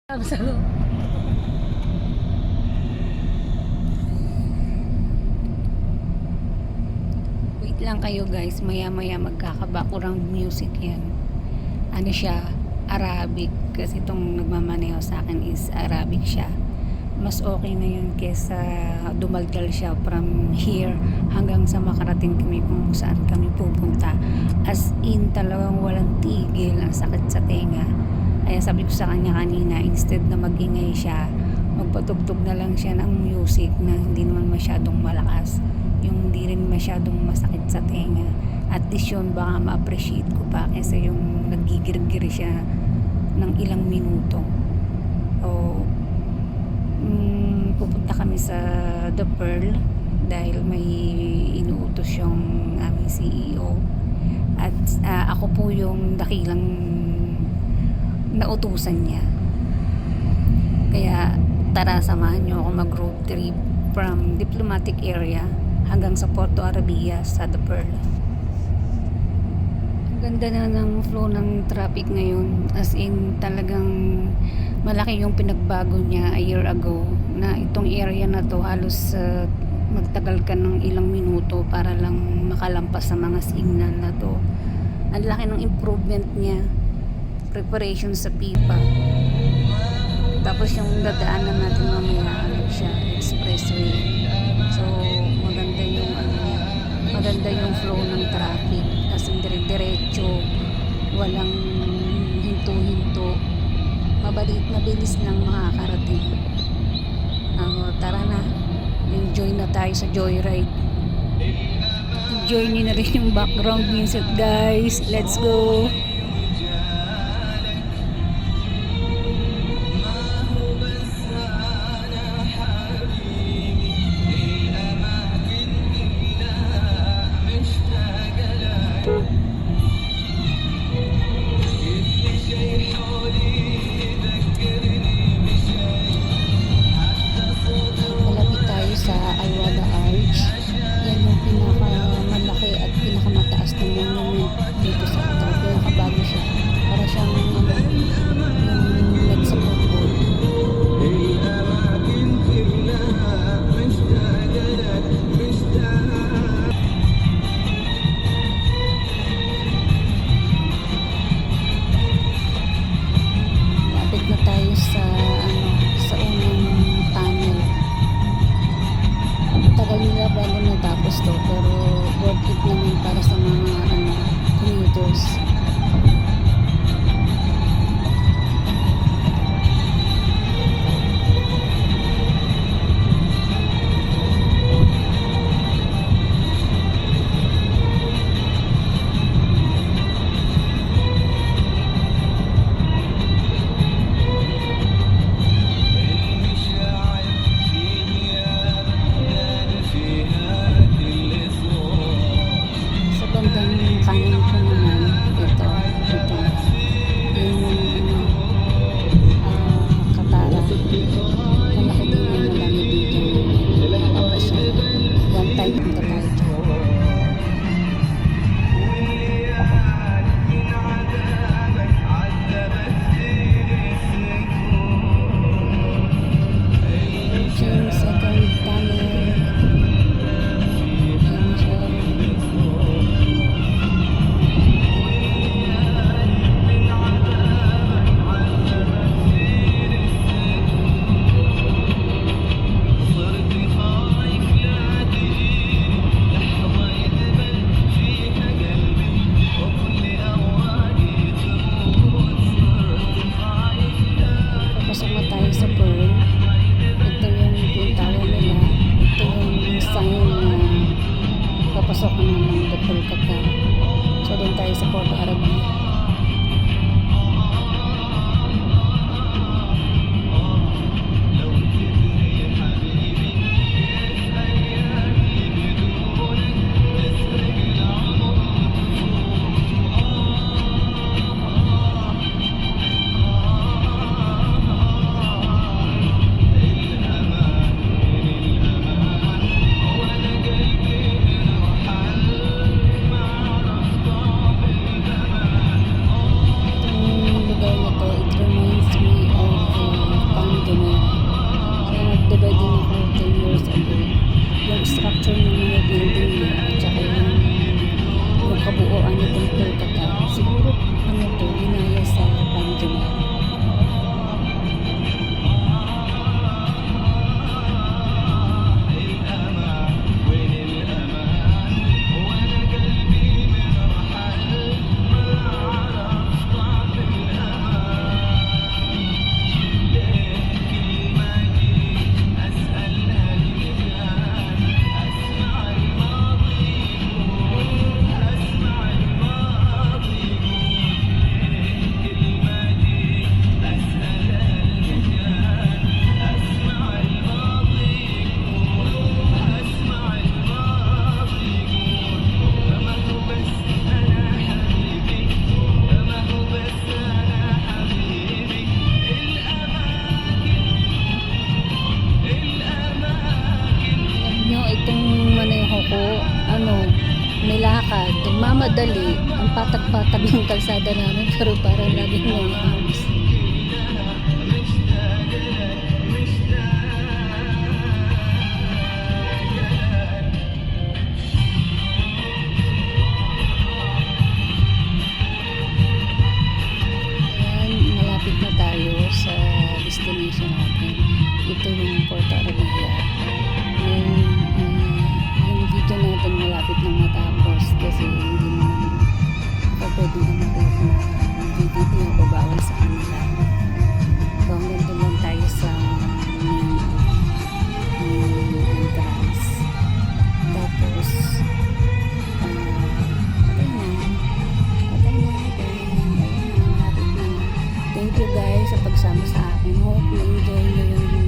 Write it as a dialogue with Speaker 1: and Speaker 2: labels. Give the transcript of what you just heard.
Speaker 1: Absolute. Wait lang kayo guys, maya maya magkaka-background music yan. Ano siya, Arabic, kasi itong nagmamaneho sa akin is Arabic siya. Mas okay na yun kesa dumaldal siya from here hanggang sa makarating kami kung saan kami pupunta. As in talagang walang tigil, ang sakit sa tenga. Kaya sabi ko sa kanya kanina, instead na magingay siya, magpatugtog na lang siya ng music na hindi naman masyadong malakas, yung hindi rin masyadong masakit sa tenga. At least yun, baka ma-appreciate ko pa kaysa yung nagigirgir siya ng ilang minuto. O pupunta kami sa The Pearl dahil may inuutos yung aming CEO. At ako po yung dakilang nautusan niya. Kaya tara, samahan niyo ako mag-road trip from diplomatic area hanggang sa Porto Arabia sa The Pearl. Ang ganda na ng flow ng traffic ngayon, as in talagang malaki yung pinagbago niya a year ago, na itong area na to halos magtagal ka ng ilang minuto para lang makalampas sa mga signal na to. Ang laki ng improvement niya, preparation sa pipa. Tapos yung dadaanan natin mamaya, ano siya, expressway. So maganda yung maganda yung flow ng traffic, kasi dire-diretso, walang hinto-hinto, mabilis lang makakarating. Tara na, enjoy na tayo sa joyride. Enjoy nyo na rin yung background music guys. Let's go. Malapit tayo sa Al-Wada Arch. Yan yung pinakamalaki at pinakamataas na monument dito sa ito. Pinakabago siya. Para siyang yung sa football. Lapit na tayo sa unang tunnel. Tagal nila bago natapos to, pero worth it naman para sa mga commuters. Bandang kanan ko naman, ito yung Katara. Malaki din yung malami dito nakapasya. One time punta tayo. Yung second tunnel. Pasok na tayo sa Pearl. Ito yung pintawa nila. Ito yung sign na papasok na ng The Pearl Qatar. So doon tayo sa Porto Arabia. madali. Ang patag-patag ng kalsada namin pero parang laging may hams. Ayan, malapit na tayo sa destination natin. Ito yung Porto Arabia. Yung video natin malapit na matapos kasi hindi naman pa pwedeng umaklap na video na babawal sa kanila. So hanggang doon lang tayo sa main entrance. Tapos patay na. Patay na. Ayun na. Malapit na. Thank you guys sa pagsama sa akin. Hope na-enjoy nyo yung